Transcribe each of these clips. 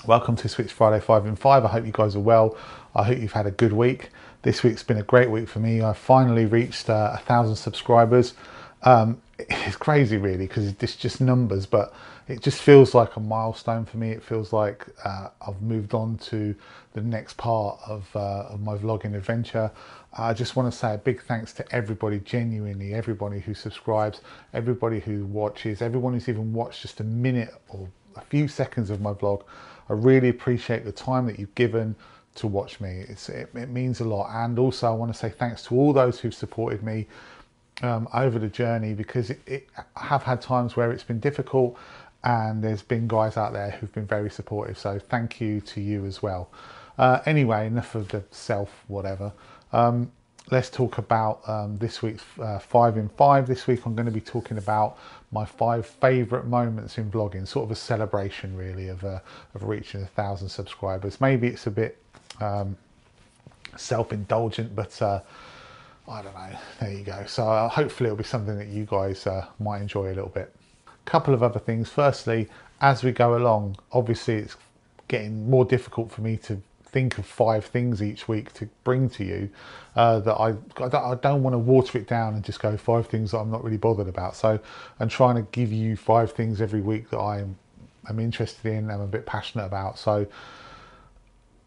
Welcome to Switch Friday 5 in 5. I hope you guys are well. I hope you've had a good week. This week's been a great week for me. I finally reached 1,000 subscribers. It's crazy really because it's just numbers, but it just feels like a milestone for me. It feels like I've moved on to the next part of my vlogging adventure. I just want to say a big thanks to everybody, genuinely, everybody who subscribes, everybody who watches, everyone who's even watched just a minute or a few seconds of my vlog. I really appreciate the time that you've given to watch me. It means a lot. And also I want to say thanks to all those who've supported me over the journey, because I have had times where it's been difficult and there's been guys out there who've been very supportive. So thank you to you as well. Anyway, enough of the self whatever. Let's talk about this week's 5 in 5. This week I'm going to be talking about my 5 favourite moments in vlogging, sort of a celebration really of reaching 1,000 subscribers. Maybe it's a bit self-indulgent, but I don't know, there you go. So hopefully it'll be something that you guys might enjoy a little bit. A couple of other things. Firstly, as we go along, obviously it's getting more difficult for me to think of 5 things each week to bring to you, that I don't want to water it down and just go 5 things that I'm not really bothered about. So I'm trying to give you 5 things every week that I'm interested in, I'm a bit passionate about. So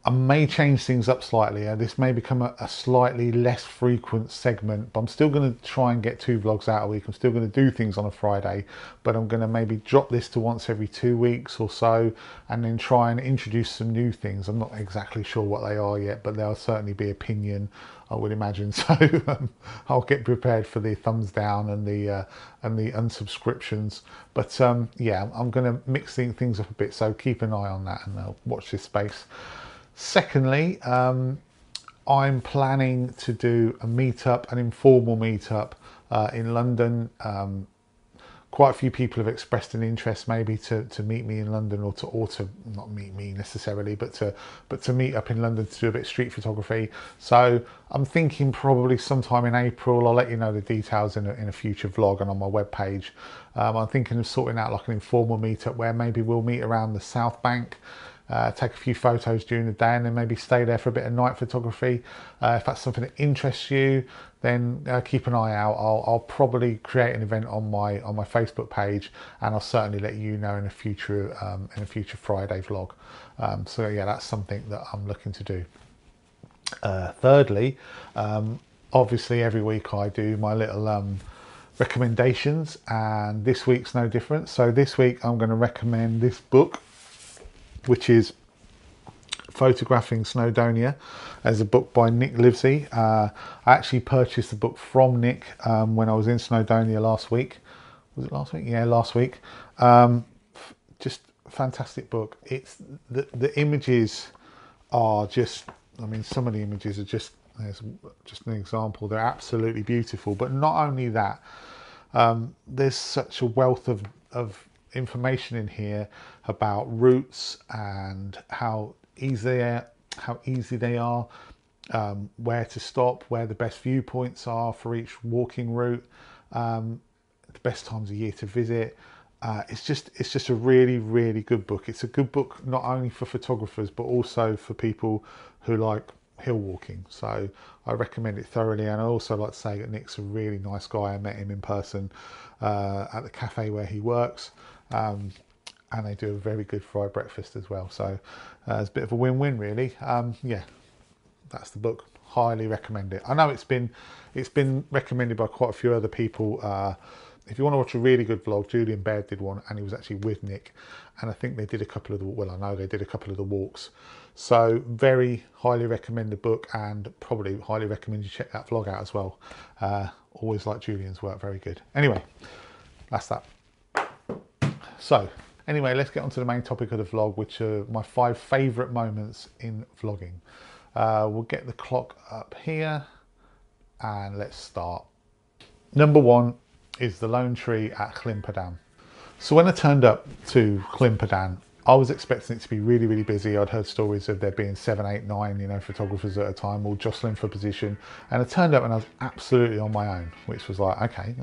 I may change things up slightly. This may become a slightly less frequent segment, but I'm still going to try and get 2 vlogs out a week. I'm still going to do things on a Friday, but I'm going to maybe drop this to once every 2 weeks or so, and then try and introduce some new things. I'm not exactly sure what they are yet, but they'll certainly be opinion, I would imagine. So I'll get prepared for the thumbs down and the unsubscriptions. But yeah, I'm going to mix things up a bit. So keep an eye on that and watch this space. Secondly, I'm planning to do a meetup, an informal meetup in London. Quite a few people have expressed an interest maybe to meet me in London, or to not meet me necessarily, but to meet up in London to do a bit of street photography. So I'm thinking probably sometime in April. I'll let you know the details in a future vlog and on my webpage. I'm thinking of sorting out like an informal meetup where maybe we'll meet around the South Bank. Take a few photos during the day and then maybe stay there for a bit of night photography. If that's something that interests you, then keep an eye out. I'll probably create an event on my Facebook page, and I'll certainly let you know in a future Friday vlog. So yeah, that's something that I'm looking to do. Thirdly, obviously every week I do my little recommendations, and this week's no different. So this week I'm going to recommend this book, which is Photographing Snowdonia, as a book by Nick Livesey. I actually purchased the book from Nick when I was in Snowdonia last week. Was it last week? Yeah, last week. Just a fantastic book. It's the images are just, I mean, some of the images are just, there's just an example, they're absolutely beautiful. But not only that, there's such a wealth of information in here about routes and how easy they are, where to stop, where the best viewpoints are for each walking route, the best times of year to visit. It's just a really good book. It's a good book not only for photographers but also for people who like hill walking. So I recommend it thoroughly. And I also like to say that Nick's a really nice guy. I met him in person at the cafe where he works. And they do a very good fried breakfast as well. So it's a bit of a win-win really. Yeah, that's the book. Highly recommend it. I know it's been recommended by quite a few other people. If you want to watch a really good vlog, Julian Baird did one, and he was actually with Nick. And I think they did a couple of I know they did a couple of the walks. So very highly recommend the book, and probably highly recommend you check that vlog out as well. Always like Julian's work, very good. Anyway, that's that. So anyway, let's get on to the main topic of the vlog, which are my 5 favourite moments in vlogging. We'll get the clock up here and let's start. Number 1 is the lone tree at Llyn. So when I turned up to Llyn, I was expecting it to be really busy. I'd heard stories of there being 7, 8, 9, photographers at a time all jostling for position. And I turned up and I was absolutely on my own, which was like, okay,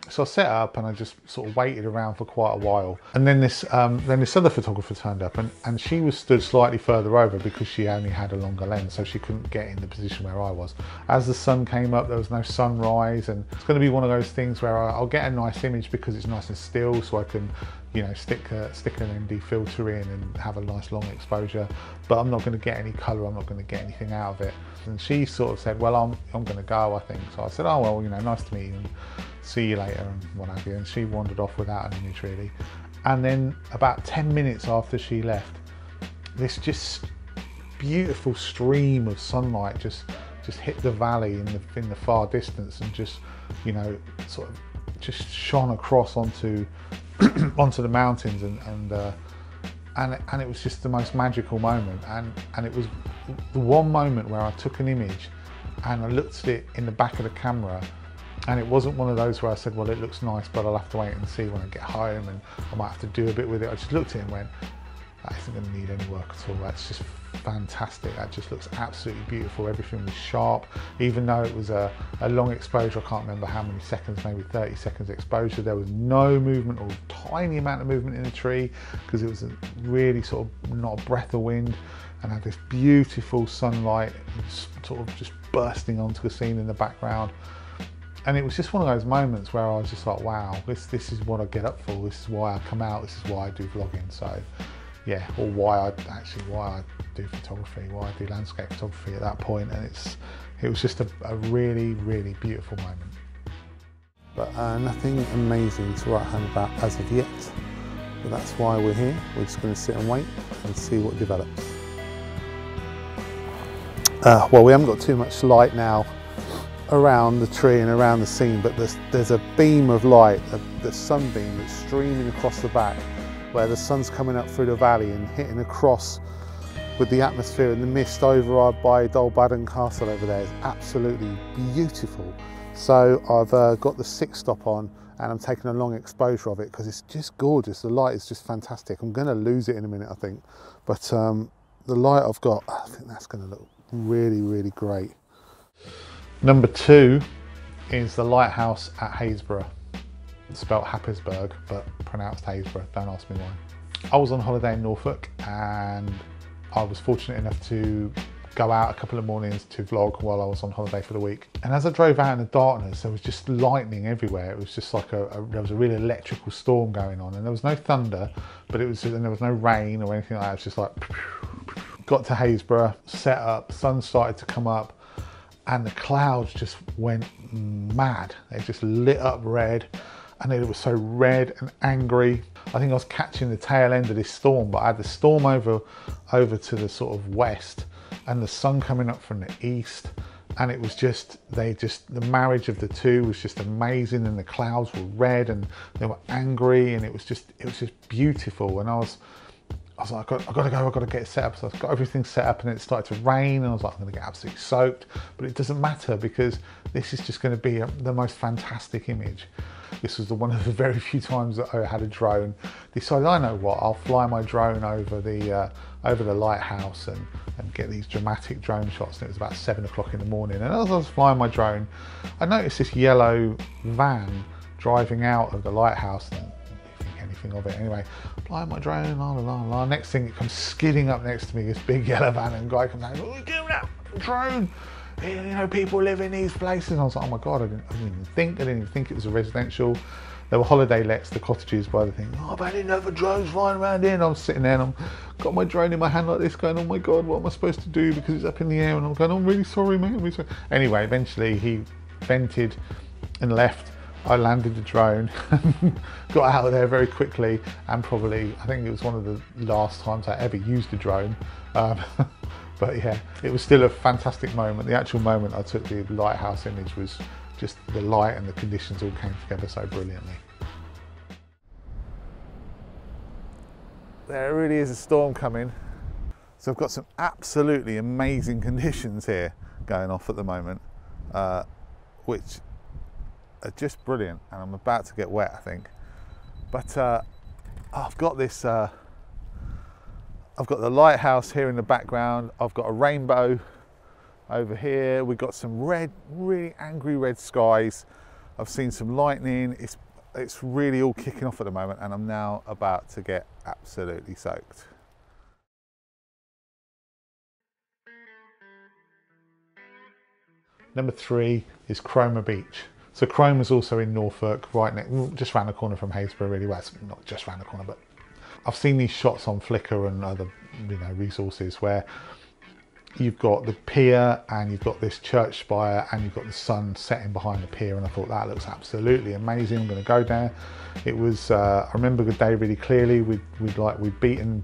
So I set up and I just sort of waited around for quite a while. And then this other photographer turned up, and she was stood slightly further over because she only had a longer lens, so she couldn't get in the position where I was. As the sun came up, there was no sunrise, and it's going to be one of those things where I'll get a nice image because it's nice and still, so I can, you know, stick an ND filter in and have a nice long exposure, but I'm not going to get any colour, I'm not going to get anything out of it. And she sort of said, well, I'm going to go, I think. So I said, oh, well, you know, nice to meet you, and see you later, and what have you. And she wandered off without an image really. And then about 10 minutes after she left, this just beautiful stream of sunlight just hit the valley in the far distance, and just, you know, sort of just shone across onto onto the mountains, and it was just the most magical moment. And it was the one moment where I took an image and I looked at it in the back of the camera, and it wasn't one of those where I said, well, it looks nice, but I'll have to wait and see when I get home, and I might have to do a bit with it. I just looked at it and went, that isn't going to need any work at all. That's just fantastic. That just looks absolutely beautiful. Everything was sharp, even though it was a long exposure. I can't remember how many seconds, maybe 30 seconds exposure. There was no movement, or tiny amount of movement in the tree, because it was really sort of not a breath of wind, and had this beautiful sunlight sort of just bursting onto the scene in the background. And it was just one of those moments where I was just like, wow, this is what I get up for. This is why I come out. This is why I do vlogging. So yeah, or why I do photography, why I do landscape photography at that point. And it was just a really, really beautiful moment. But nothing amazing to write home about as of yet. But that's why we're here. We're just going to sit and wait and see what develops. Well, we haven't got too much light now around the tree and around the scene, but there's a beam of light, the sunbeam that's streaming across the back, where the sun's coming up through the valley and hitting across with the atmosphere and the mist over by Dolbaden Castle over there is absolutely beautiful. So I've got the 6-stop on, and I'm taking a long exposure of it because it's just gorgeous. The light is just fantastic. I'm going to lose it in a minute, I think, but the light I've got, I think that's going to look really, really great. Number 2 is the Lighthouse at Haysborough. It's spelt Happisburgh, but pronounced Haysborough, don't ask me why. I was on holiday in Norfolk, and I was fortunate enough to go out a couple of mornings to vlog while I was on holiday for the week. And as I drove out in the darkness, there was just lightning everywhere. It was just like there was a really electrical storm going on, and there was no thunder, but and there was no rain or anything like that. It was just like, got to Haysborough, set up, sun started to come up, and the clouds just went mad. They just lit up red, and it was so red and angry. I think I was catching the tail end of this storm, but I had the storm over to the sort of west, and the sun coming up from the east, and it was just, the marriage of the two was just amazing, and the clouds were red and they were angry, and it was just beautiful. And I was like, I've got to go, I've got to get it set up. So I've got everything set up, and it started to rain, and I was like, I'm going to get absolutely soaked, but it doesn't matter because this is just going to be the most fantastic image. This was one of the very few times that I had a drone. Decided, I know what, I'll fly my drone over the lighthouse and get these dramatic drone shots. And it was about 7 o'clock in the morning, and as I was flying my drone, I noticed this yellow van driving out of the lighthouse. And anything of it anyway, flying my drone, la la la la. Next thing, it comes skidding up next to me, this big yellow van, and guy comes out, oh, give that drone, you know, people live in these places. And I was like, oh my god, I didn't even think it was a residential. There were holiday lets, the cottages by the thing. Oh, I've had enough of drones flying around here. And I'm sitting there, and I've got my drone in my hand like this, going, oh my god, what am I supposed to do, because it's up in the air? And I'm going, oh, I'm really sorry, mate, I'm really sorry. Anyway, eventually he vented and left. I landed the drone, got out of there very quickly, and probably, I think it was one of the last times I ever used a drone. But yeah, it was still a fantastic moment. The actual moment I took the lighthouse image was just the light and the conditions all came together so brilliantly. There really is a storm coming. So I've got some absolutely amazing conditions here going off at the moment, which are just brilliant, and I'm about to get wet, I think. But I've got this, I've got the lighthouse here in the background. I've got a rainbow over here. We've got some red, really angry red skies. I've seen some lightning. It's it's really all kicking off at the moment, and I'm now about to get absolutely soaked. Number 3 is Cromer Beach. So Cromer's also in Norfolk, right next, just round the corner from Haysborough, really. Well, it's not just round the corner, but I've seen these shots on Flickr and other, resources where you've got the pier and you've got this church spire and you've got the sun setting behind the pier, and I thought that looks absolutely amazing. I'm going to go there. It was I remember the day really clearly. We'd beaten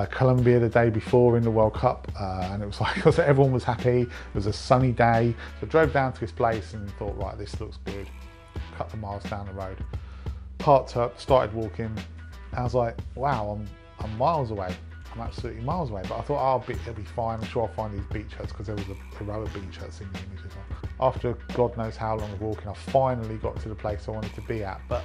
Colombia the day before in the World Cup, and it was like everyone was happy. It was a sunny day, so I drove down to this place and thought, right, this looks good. A couple of miles down the road, parked up, started walking. I was like, wow, I'm miles away. I'm absolutely miles away. But I thought, it'll be fine. I'm sure I'll find these beach huts, because there was a row of beach huts in the image as well. After God knows how long of walking, I finally got to the place I wanted to be at. But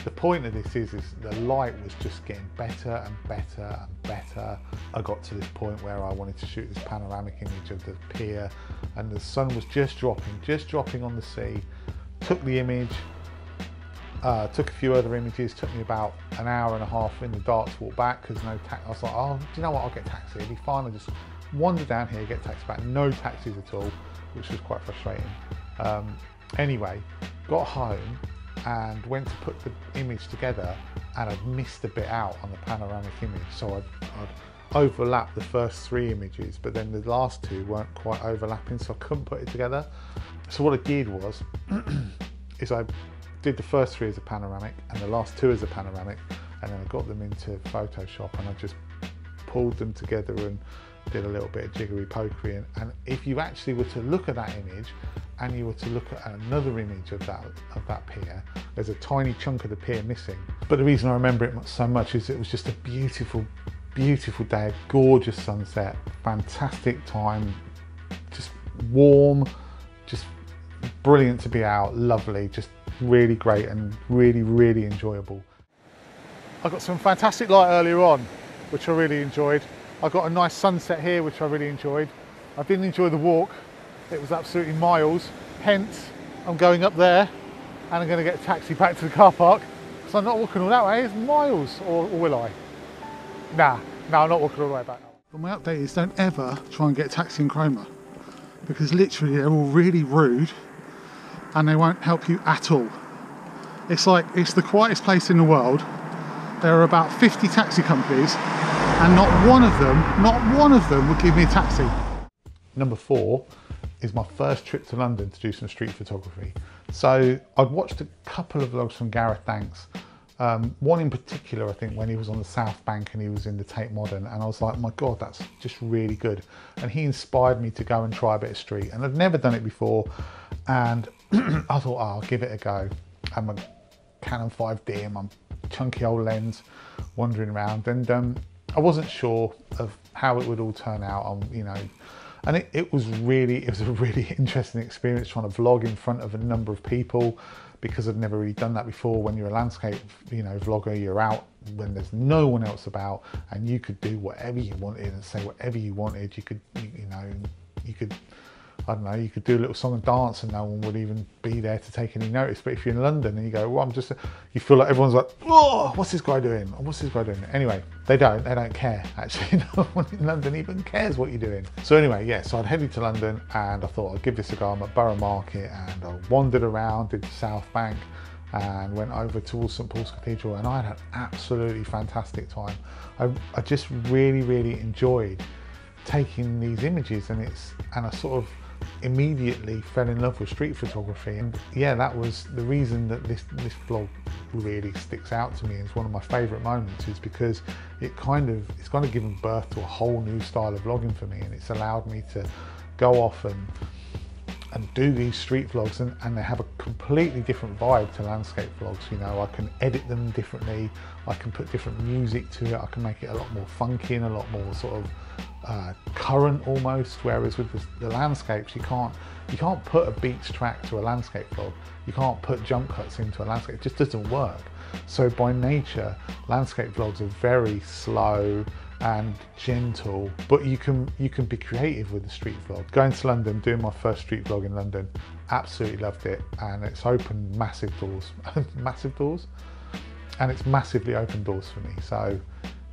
the point of this is the light was just getting better and better and better. I got to this point where I wanted to shoot this panoramic image of the pier, and the sun was just dropping on the sea. Took the image, took a few other images. Took me about an hour and a half in the dark to walk back, because no taxi. I was like, oh, do you know what? I'll get a taxi. It'll be fine. I'll just wander down here, get a taxi back. No taxis at all, which was quite frustrating. Anyway, got home and went to put the image together, and I'd missed a bit out on the panoramic image, so I'd overlapped the first 3 images, but then the last 2 weren't quite overlapping, so I couldn't put it together. So what I did was is I did the first 3 as a panoramic and the last 2 as a panoramic, and then I got them into Photoshop and I just pulled them together and did a little bit of jiggery pokery. And if you actually were to look at that image and you were to look at another image of that pier, there's a tiny chunk of the pier missing. But the reason I remember it so much is it was just a beautiful, beautiful day, a gorgeous sunset, fantastic time, just warm, just brilliant to be out, lovely, just really great and really, really enjoyable. I got some fantastic light earlier on, which I really enjoyed. I got a nice sunset here, which I really enjoyed. I didn't enjoy the walk. It was absolutely miles. Hence, I'm going up there and I'm going to get a taxi back to the car park. So I'm not walking all that way, it's miles, or will I? Nah, I'm not walking all the way back. Well, my update is don't ever try and get a taxi in Cromer, because literally they're all really rude and they won't help you at all. It's like, it's the quietest place in the world. There are about 50 taxi companies and not one of them would give me a taxi. Number 4 is my first trip to London to do some street photography. So I'd watched a couple of vlogs from Gareth Danks. One in particular, I think, when he was on the South Bank and he was in the Tate Modern, and I was like, my God, that's just really good. And he inspired me to go and try a bit of street, and I'd never done it before. And I thought, oh, I'll give it a go. I'm a Canon 5D and my chunky old lens, wandering around, and I wasn't sure of how it would all turn out. And it was a really interesting experience trying to vlog in front of a number of people, because I've never really done that before. When you're a landscape, vlogger, you're out when there's no one else about, and you could do whatever you wanted and say whatever you wanted. You could, I don't know, you could do a little song and dance and no one would even be there to take any notice. But if you're in London and you go, well, you feel like everyone's like, oh, what's this guy doing? What's this guy doing? Anyway, they don't care, actually. No one in London even cares what you're doing. So anyway, yeah, so I'd headed to London and I thought I'd give this a go. I'm at Borough Market, and I wandered around, did the South Bank and went over towards St Paul's Cathedral, and I had an absolutely fantastic time. I just really, really enjoyed taking these images, and I sort of immediately fell in love with street photography. And yeah, that was the reason that this vlog really sticks out to me. It's one of my favourite moments, is because it's kind of given birth to a whole new style of vlogging for me, and it's allowed me to go off and do these street vlogs, and they have a completely different vibe to landscape vlogs. I can edit them differently, I can put different music to it, I can make it a lot more funky and a lot more sort of current almost, whereas with the landscapes you can't put a beach track to a landscape vlog, you can't put jump cuts into a landscape, it just doesn't work. So by nature, landscape vlogs are very slow, and gentle, but you can be creative with the street vlog. Going to London, doing my first street vlog in London, absolutely loved it, and it's opened massive doors, massive doors, and it's massively opened doors for me. So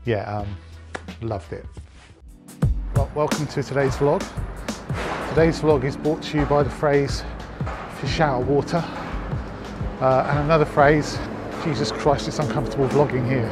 yeah, loved it. Well, welcome to today's vlog. Today's vlog is brought to you by the phrase "fish out of water," and another phrase, "Jesus Christ, it's uncomfortable vlogging here."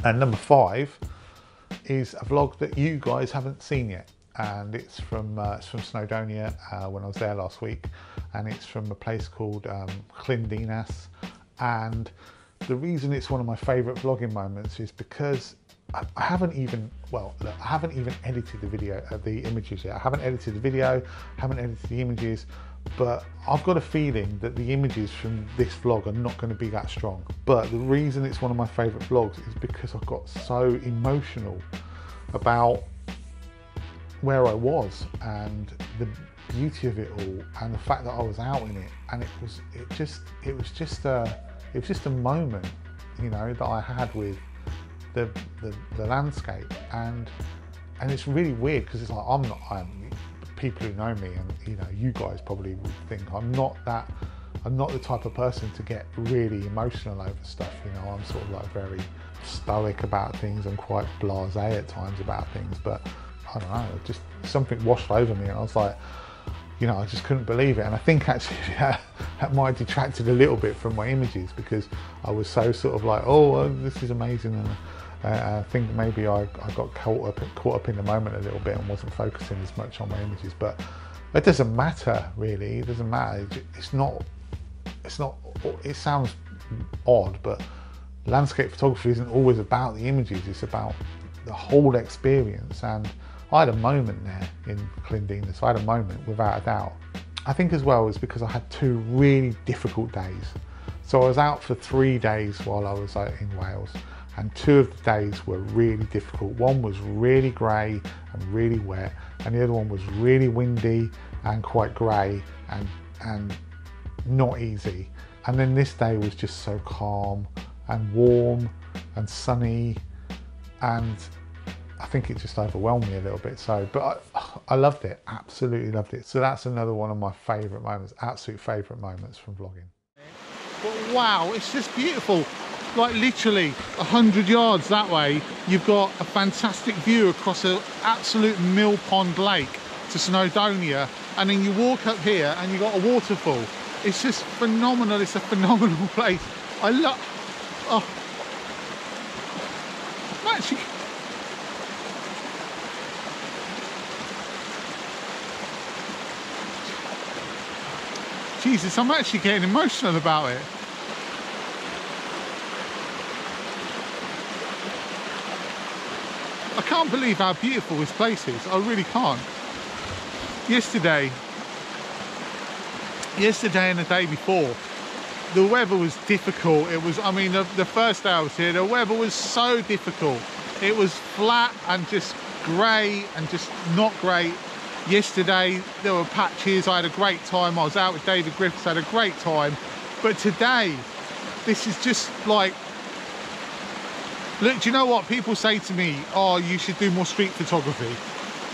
And number 5 is a vlog that you guys haven't seen yet, and it's from Snowdonia when I was there last week, and it's from a place called Llyndinas. And the reason it's one of my favourite vlogging moments is because I haven't even edited the video, the images yet. I haven't edited the video, haven't edited the images, but I've got a feeling that the images from this vlog are not going to be that strong. But the reason it's one of my favourite vlogs is because I got so emotional about where I was and the beauty of it all, and the fact that I was out in it, and it was just a moment, you know, that I had with the landscape, and it's really weird because it's like people who know me, and you know, you guys probably would think I'm not the type of person to get really emotional over stuff. You know, I'm sort of like very stoic about things and quite blasé at times about things, but I don't know, just something washed over me, and I was like, you know, I just couldn't believe it. And I think actually that might have detracted a little bit from my images, because I was so sort of like, oh, this is amazing, and I think maybe I got caught up in the moment a little bit and wasn't focusing as much on my images. But it doesn't matter, really. It doesn't matter. It's not. It sounds odd, but landscape photography isn't always about the images. It's about the whole experience. And I had a moment there in Llyndinas. I had a moment, without a doubt. I think as well is because I had 2 really difficult days. So I was out for 3 days while I was out in Wales, and 2 of the days were really difficult. One was really grey and really wet, and the other one was really windy and quite grey and not easy. And then this day was just so calm and warm and sunny, and I think it just overwhelmed me a little bit. So, but I loved it, absolutely loved it. So that's another one of my favourite moments, absolute favourite moments from vlogging. But wow, it's just beautiful. Like literally 100 yards that way, you've got a fantastic view across an absolute mill pond lake to Snowdonia, and then you walk up here and you've got a waterfall. It's just phenomenal. It's a phenomenal place. I love. Oh, I'm actually. Jesus, I'm actually getting emotional about it. I can't believe how beautiful this place is. I really can't. Yesterday and the day before, the weather was difficult. It was, I mean, the first day I was here, the weather was so difficult. It was flat and just grey and just not great. Yesterday there were patches. I had a great time. I was out with David Griffiths, had a great time. But today, this is just like, look, do you know what people say to me? Oh, you should do more street photography.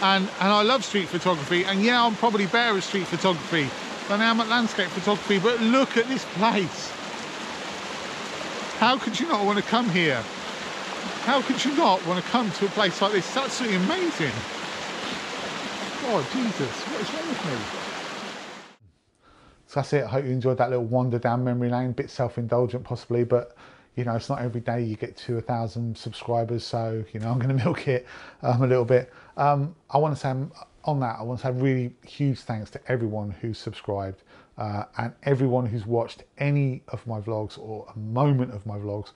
And I love street photography, and yeah, I'm probably better at street photography than I am at landscape photography, but look at this place. How could you not want to come here? How could you not want to come to a place like this? It's absolutely amazing. Oh, Jesus, what is wrong with me? So that's it. I hope you enjoyed that little wander down memory lane, a bit self-indulgent possibly, but you know, it's not every day you get to 1,000 subscribers, so you know, I'm going to milk it a little bit. I want to say on that, I want to say really huge thanks to everyone who subscribed. and everyone who's watched any of my vlogs or a moment of my vlogs.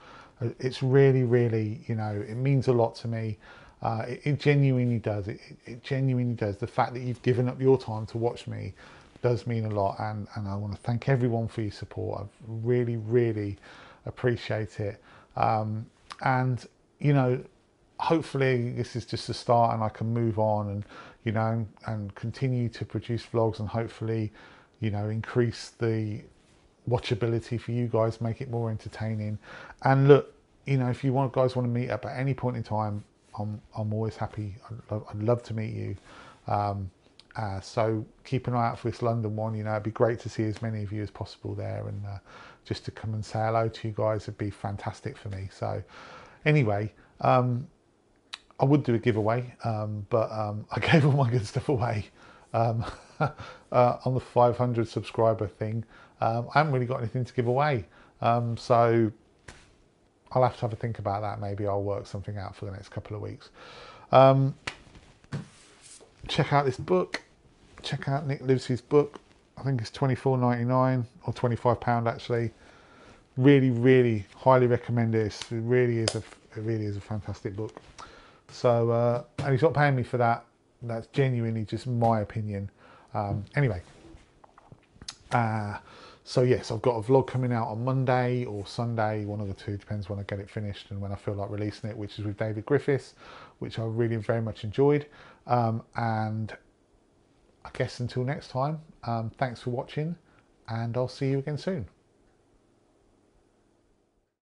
It's really, really, you know, it means a lot to me. It genuinely does. It genuinely does. The fact that you've given up your time to watch me does mean a lot, and I want to thank everyone for your support. I really, really appreciate it. And you know, hopefully this is just a start, and I can move on, and you know, and continue to produce vlogs, and hopefully, you know, increase the watchability for you guys, make it more entertaining. And look, you know, if you guys want to meet up at any point in time, I'm always happy. I'd love to meet you. So keep an eye out for this London one. You know, it'd be great to see as many of you as possible there, and just to come and say hello to you guys would be fantastic for me. So anyway, I would do a giveaway, but I gave all my good stuff away on the 500 subscriber thing. I haven't really got anything to give away, so I'll have to have a think about that. Maybe I'll work something out for the next couple of weeks. Check out this book. Check out Nick Livesey's book. I think it's £24.99 or £25 actually. Really, really highly recommend it. It really is a fantastic book. So and he's not paying me for that. That's genuinely just my opinion. Anyway, so yes, I've got a vlog coming out on Monday or Sunday, one of the two, depends when I get it finished and when I feel like releasing it, which is with David Griffiths, which I really very much enjoyed. And I guess until next time, thanks for watching, and I'll see you again soon.